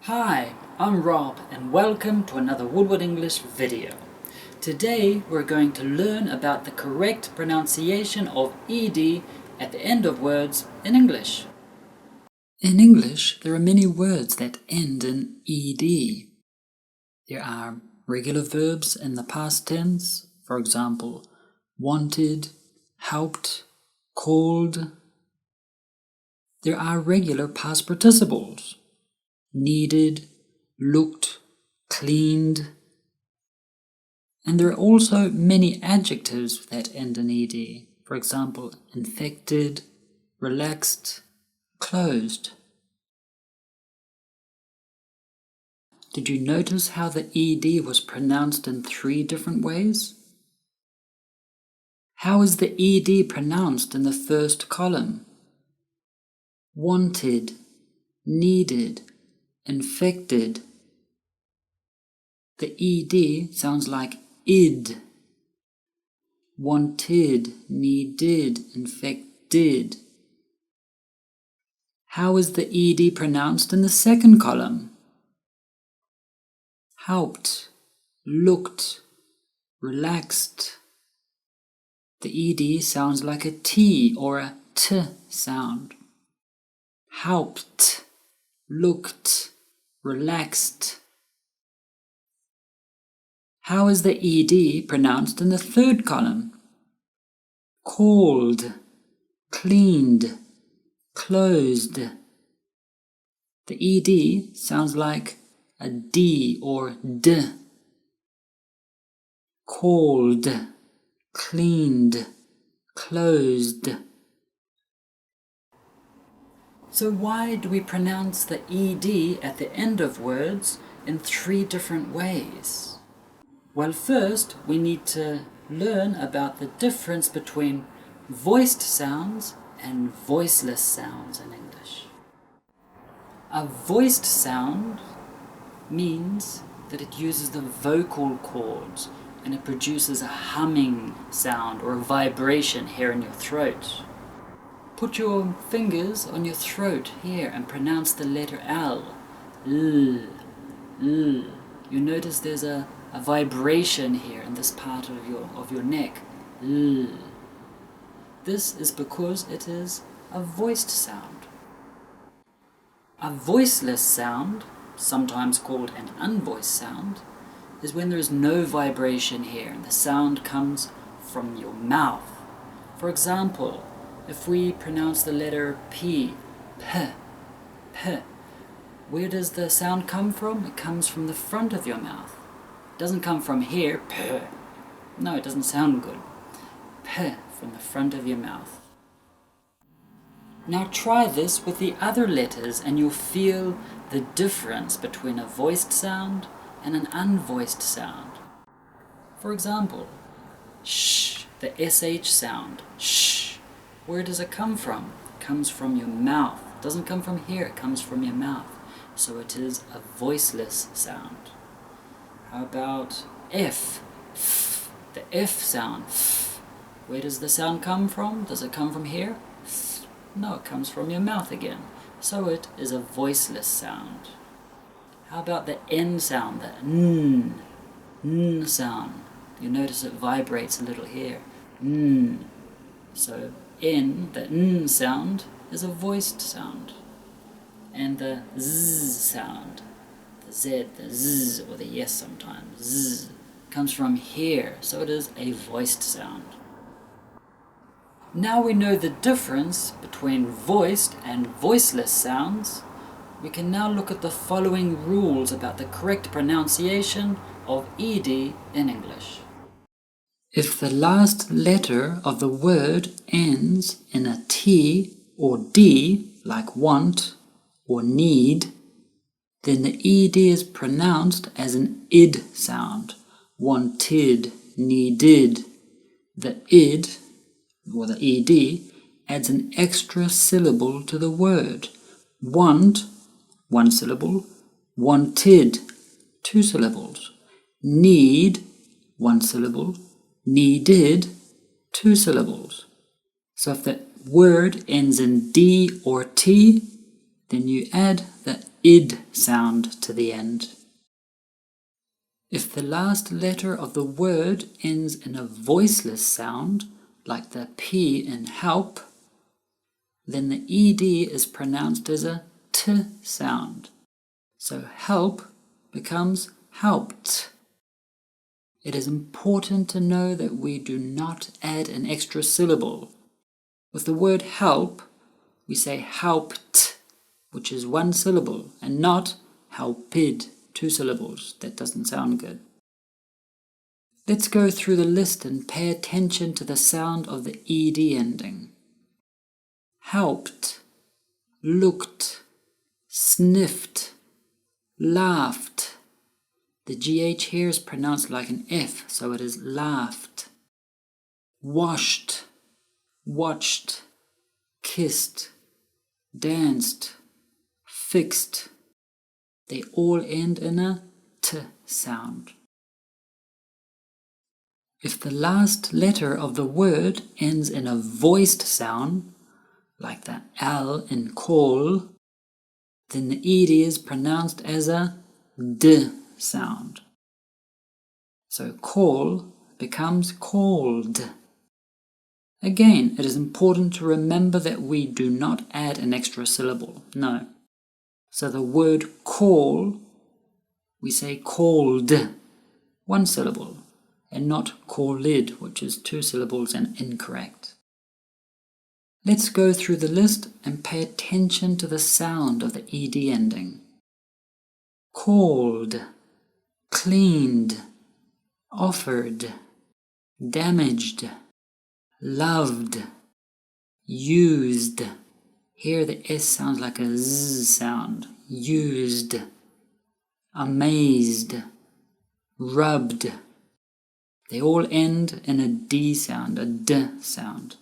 Hi, I'm Rob and welcome to another Woodward English video. Today we're going to learn about the correct pronunciation of ED at the end of words in English. In English, there are many words that end in ED. There are regular verbs in the past tense, for example, wanted, helped, called. There are regular past participles, needed, looked, cleaned. And there are also many adjectives that end in ed, for example, infected, relaxed, closed. Did you notice how the ed was pronounced in 3 different ways? How is the ed pronounced in the first column? Wanted, needed, infected. The ed sounds like id. Wanted, needed, infected. How is the ed pronounced in the second column? Helped, looked, relaxed. The ed sounds like a t or a t sound. Helped, looked, relaxed. How is the ed pronounced in the third column? Called, cleaned, closed. The ed sounds like a d or d. Called, cleaned, closed. So why do we pronounce the ed at the end of words in 3 different ways? Well, first we need to learn about the difference between voiced sounds and voiceless sounds in English. A voiced sound means that it uses the vocal cords and it produces a humming sound or a vibration here in your throat. Put your fingers on your throat here and pronounce the letter L. L. L. You notice there's a vibration here in this part of your neck. L. This is because it is a voiced sound. A voiceless sound, sometimes called an unvoiced sound, is when there is no vibration here and the sound comes from your mouth. For example, if we pronounce the letter P, P, P, where does the sound come from? It comes from the front of your mouth. It doesn't come from here, P. No, it doesn't sound good. P, from the front of your mouth. Now try this with the other letters and you'll feel the difference between a voiced sound and an unvoiced sound. For example, sh, the sh sound, sh. Where does it come from? It comes from your mouth. It doesn't come from here, it comes from your mouth. So it is a voiceless sound. How about F? F, the F sound. F. Where does the sound come from? Does it come from here? F. No, it comes from your mouth again. So it is a voiceless sound. How about the N sound, the N? N sound. You notice it vibrates a little here. N. So N, the N sound, is a voiced sound. And the Z sound, the Z, the Z, or the yes sometimes, Z, comes from here, so it is a voiced sound. Now we know the difference between voiced and voiceless sounds. We can now look at the following rules about the correct pronunciation of ed in English. If the last letter of the word ends in a T or D, like want or need, then the ed is pronounced as an id sound. Wanted, needed. The id, or the ed, adds an extra syllable to the word. Want, 1 syllable. Wanted, 2 syllables. Need, 1 syllable. Needed, 2 syllables. So if the word ends in D or T, then you add the id sound to the end. If the last letter of the word ends in a voiceless sound, like the P in help, then the ed is pronounced as a t sound. So help becomes helped. It is important to know that we do not add an extra syllable. With the word help, we say helped, which is one syllable, and not helped, two syllables. That doesn't sound good. Let's go through the list and pay attention to the sound of the ed ending. Helped, looked, sniffed, laughed. The GH here is pronounced like an F, so it is laughed. Washed, watched, kissed, danced, fixed. They all end in a T sound. If the last letter of the word ends in a voiced sound, like the L in call, then the ed is pronounced as a D sound. So call becomes called. Again, it is important to remember that we do not add an extra syllable. No. So the word call, we say called, one syllable, and not called, which is two syllables and incorrect. Let's go through the list and pay attention to the sound of the ed ending. Called, cleaned, offered, damaged, loved, used. Here the S sounds like a Z sound. Used, amazed, rubbed. They all end in a D sound, a D sound.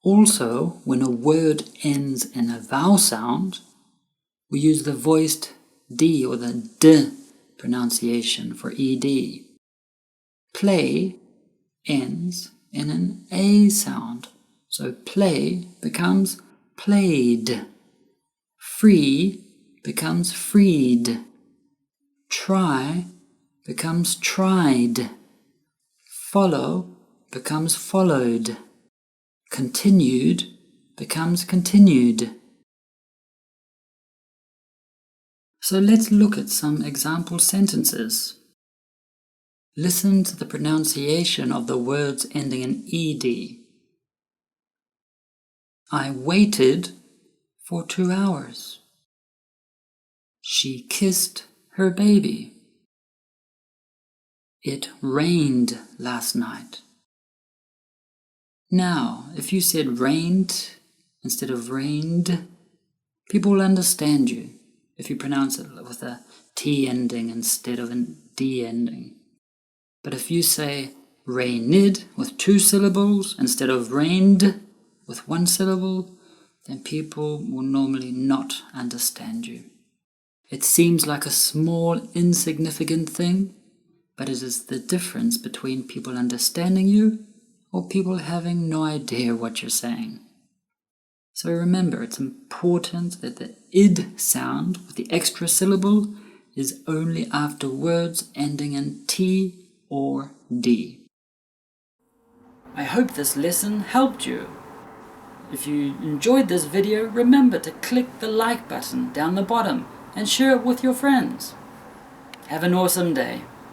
Also, when a word ends in a vowel sound, we use the voiced D or the D pronunciation for ed. Play ends in an A sound, so play becomes played. Free becomes freed. Try becomes tried. Follow becomes followed. Continued becomes continued. So let's look at some example sentences. Listen to the pronunciation of the words ending in ed. I waited for 2 hours. She kissed her baby. It rained last night. Now, if you said rained instead of rained, people will understand you if you pronounce it with a T ending instead of a D ending. But if you say rained with 2 syllables instead of rained with 1 syllable, then people will normally not understand you. It seems like a small, insignificant thing, but it is the difference between people understanding you or people having no idea what you're saying. So remember, it's important that the id sound with the extra syllable is only after words ending in T or D. I hope this lesson helped you. If you enjoyed this video, remember to click the like button down the bottom and share it with your friends. Have an awesome day.